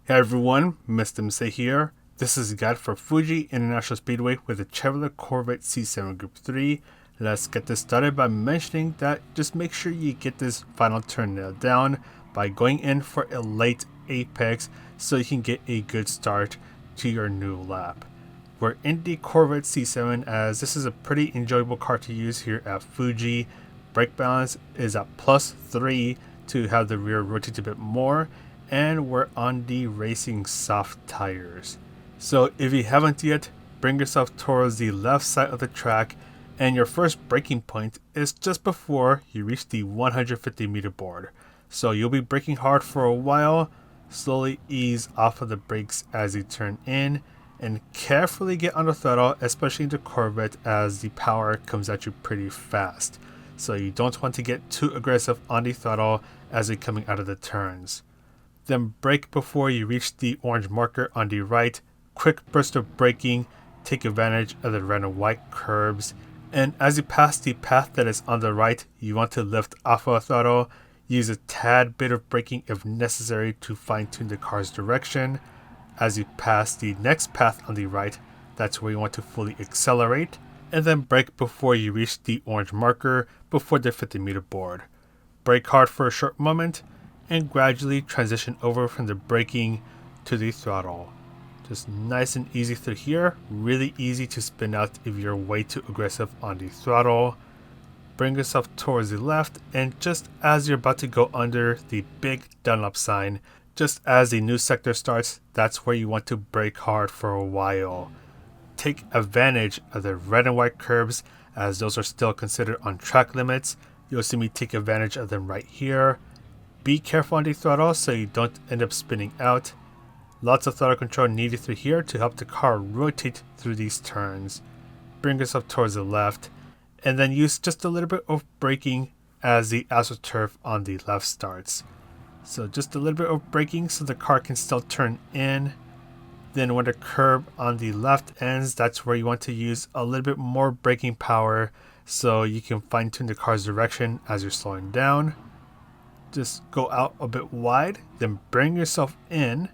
Hey everyone, Mr. Mse here. This is a guide for Fuji International Speedway with the Chevrolet Corvette C7 Group 3. Let's get this started by mentioning that just make sure you get this final turn nailed down by going in for a late apex so you can get a good start to your new lap. We're in the Corvette C7 as this is a pretty enjoyable car to use here at Fuji. Brake balance is at +3 to have the rear rotate a bit more, and we're on the racing soft tires. So if you haven't yet, bring yourself towards the left side of the track, and your first braking point is just before you reach the 150 meter board. So you'll be braking hard for a while, slowly ease off of the brakes as you turn in, and carefully get on the throttle, especially in the Corvette as the power comes at you pretty fast. So you don't want to get too aggressive on the throttle as you're coming out of the turns. Then brake before you reach the orange marker on the right. Quick burst of braking, take advantage of the red and white curbs. And as you pass the path that is on the right, you want to lift off of the throttle. Use a tad bit of braking if necessary to fine tune the car's direction. As you pass the next path on the right, that's where you want to fully accelerate. And then brake before you reach the orange marker before the 50 meter board. Brake hard for a short moment, and gradually transition over from the braking to the throttle. Just nice and easy through here, really easy to spin out if you're way too aggressive on the throttle. Bring yourself towards the left, and just as you're about to go under the big Dunlop sign, just as the new sector starts, that's where you want to brake hard for a while. Take advantage of the red and white curbs as those are still considered on track limits. You'll see me take advantage of them right here. Be careful on the throttle so you don't end up spinning out. Lots of throttle control needed through here to help the car rotate through these turns. Bring yourself towards the left, and then use just a little bit of braking as the AstroTurf on the left starts. So just a little bit of braking so the car can still turn in. Then when the curb on the left ends, that's where you want to use a little bit more braking power so you can fine tune the car's direction as you're slowing down. Just go out a bit wide, then bring yourself in,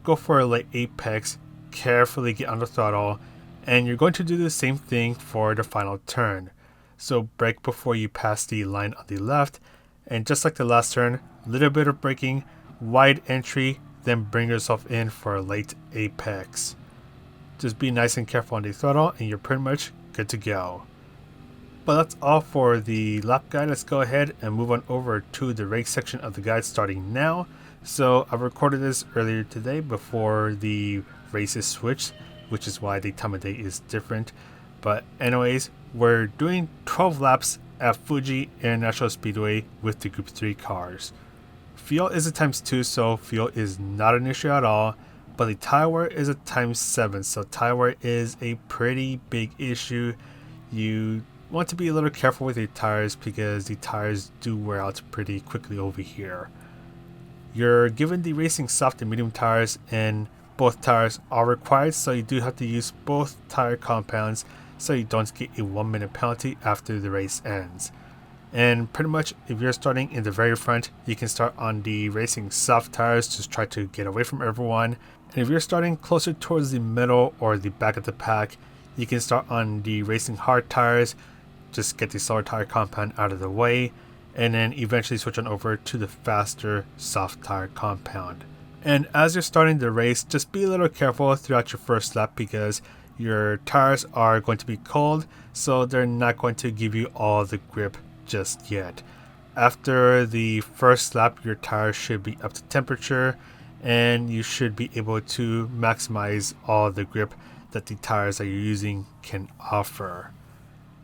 go for a late apex, carefully get on the throttle, and you're going to do the same thing for the final turn. So brake before you pass the line on the left, and just like the last turn, little bit of braking, wide entry, then bring yourself in for a late apex. Just be nice and careful on the throttle, and you're pretty much good to go. But that's all for the lap guide. Let's go ahead and move on over to the race section of the guide starting now. So I recorded this earlier today before the races switched, which is why the time of day is different. But anyways, we're doing 12 laps at Fuji International Speedway with the Group 3 cars. Fuel is a ×2, so fuel is not an issue at all. But the tire wear is a ×7, so tire wear is a pretty big issue. You want to be a little careful with your tires because the tires do wear out pretty quickly over here. You're given the racing soft and medium tires, and both tires are required, so you do have to use both tire compounds so you don't get a 1-minute penalty after the race ends. And pretty much if you're starting in the very front, you can start on the racing soft tires, just try to get away from everyone. And if you're starting closer towards the middle or the back of the pack, you can start on the racing hard tires, just get the slower tire compound out of the way, and then eventually switch on over to the faster soft tire compound. And as you're starting the race, just be a little careful throughout your first lap because your tires are going to be cold, so they're not going to give you all the grip just yet. After the first lap, your tires should be up to temperature, and you should be able to maximize all the grip that the tires that you're using can offer.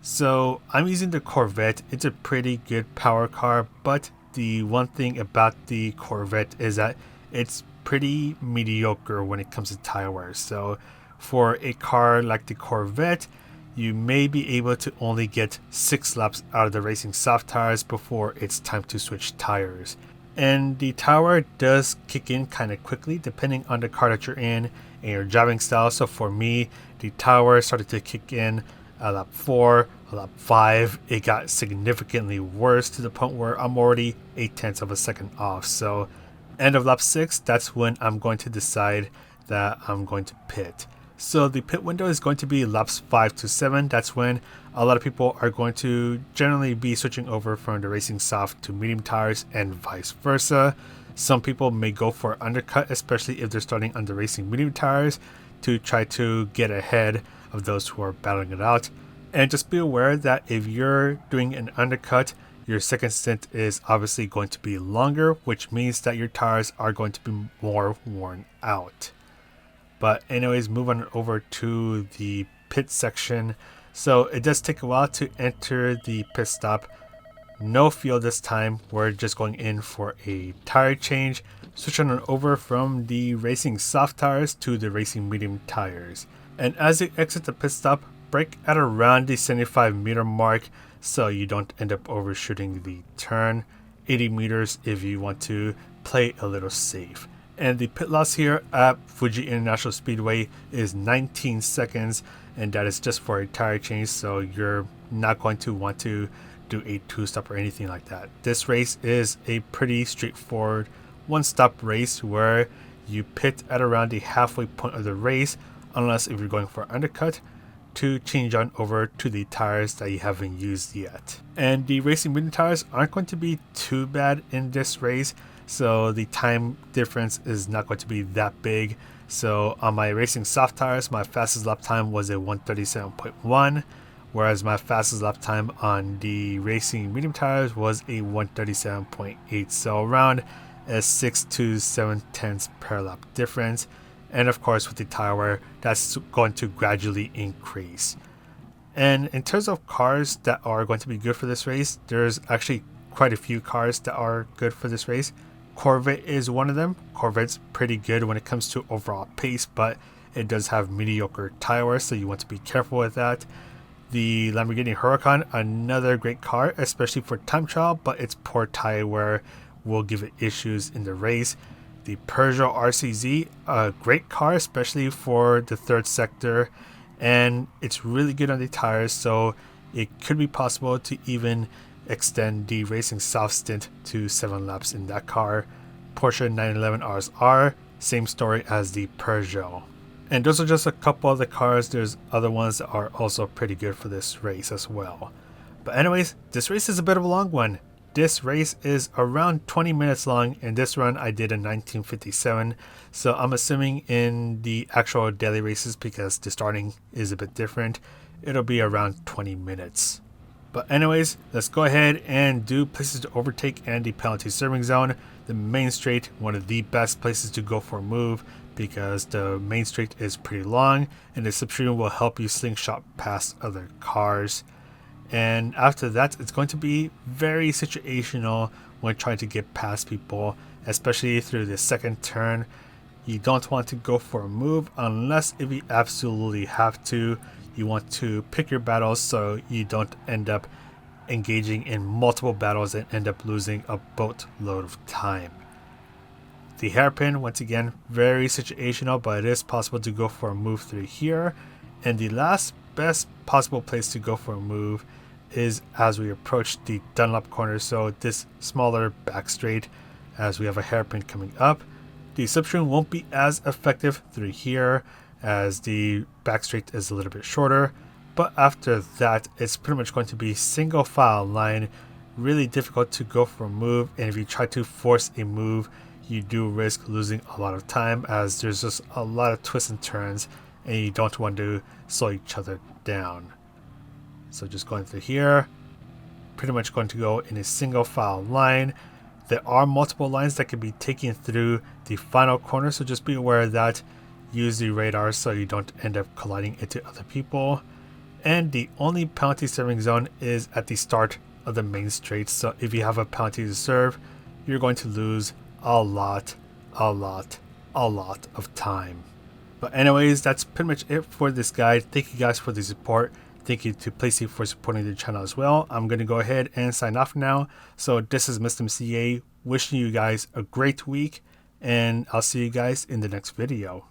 So I'm using the Corvette. It's a pretty good power car, but the one thing about the Corvette is that it's pretty mediocre when it comes to tire wear. So for a car like the Corvette, you may be able to only get 6 laps out of the racing soft tires before it's time to switch tires. And the tire wear does kick in kind of quickly depending on the car that you're in and your driving style. So for me, the tire wear started to kick in at lap 4, lap 5, it got significantly worse to the point where I'm already 0.8 of a second off. So End of lap 6, that's when I'm going to decide that I'm going to pit. So the pit window is going to be laps 5 to 7. That's when a lot of people are going to generally be switching over from the racing soft to medium tires and vice versa. Some people may go for undercut, especially if they're starting on the racing medium tires, to try to get ahead of those who are battling it out. And just be aware that if you're doing an undercut, your second stint is obviously going to be longer, which means that your tires are going to be more worn out. But anyways, move on over to the pit section. So it does take a while to enter the pit stop. No fuel this time. We're just going in for a tire change. Switching on over from the racing soft tires to the racing medium tires. And as you exit the pit stop, brake at around the 75 meter mark so you don't end up overshooting the turn. 80 meters if you want to play a little safe. And the pit loss here at Fuji International Speedway is 19 seconds, and that is just for a tire change, so you're not going to want to do a two-stop or anything like that. This race is a pretty straightforward one-stop race where you pit at around the halfway point of the race, unless if you're going for undercut, to change on over to the tires that you haven't used yet. And the racing medium tires aren't going to be too bad in this race, so the time difference is not going to be that big. So on my racing soft tires, my fastest lap time was a 137.1, whereas my fastest lap time on the racing medium tires was a 137.8, so around a 6 to 7 tenths per lap difference. And of course with the tire wear, that's going to gradually increase. And in terms of cars that are going to be good for this race, there's actually quite a few cars that are good for this race. Corvette is one of them. Corvette's pretty good when it comes to overall pace, but it does have mediocre tire wear, so you want to be careful with that. The Lamborghini Huracan, another great car, especially for time trial, but its poor tire wear will give it issues in the race. The Peugeot RCZ, a great car, especially for the third sector, and it's really good on the tires, so it could be possible to even extend the racing soft stint to 7 laps in that car. Porsche 911 RSR, same story as the Peugeot. And those are just a couple of the cars. There's other ones that are also pretty good for this race as well. But anyways, this race is a bit of a long one. This race is around 20 minutes long. In this run, I did a 1957. So I'm assuming in the actual daily races, because the starting is a bit different, it'll be around 20 minutes. But anyways, let's go ahead and do places to overtake and the penalty serving zone. The main straight, one of the best places to go for a move, because the main straight is pretty long and the slipstream will help you slingshot past other cars. And after that, it's going to be very situational when trying to get past people, especially through the second turn. You don't want to go for a move unless if you absolutely have to. You want to pick your battles so you don't end up engaging in multiple battles and end up losing a boatload of time. The hairpin, once again, very situational, but it is possible to go for a move through here. And the last best possible place to go for a move is as we approach the Dunlop corner, so this smaller back straight as we have a hairpin coming up. The slipstream won't be as effective through here as the back straight is a little bit shorter, but after that it's pretty much going to be single file line, really difficult to go for a move, and if you try to force a move you do risk losing a lot of time as there's just a lot of twists and turns and you don't want to slow each other down. So just going through here, pretty much going to go in a single file line. There are multiple lines that can be taken through the final corner, so just be aware of that. Use the radar so you don't end up colliding into other people. And the only penalty serving zone is at the start of the main straight, so if you have a penalty to serve, you're going to lose a lot of time. But anyways, that's pretty much it for this guide. Thank you guys for the support. Thank you to Playseat for supporting the channel as well. I'm going to go ahead and sign off now. So this is Mr. CA wishing you guys a great week, and I'll see you guys in the next video.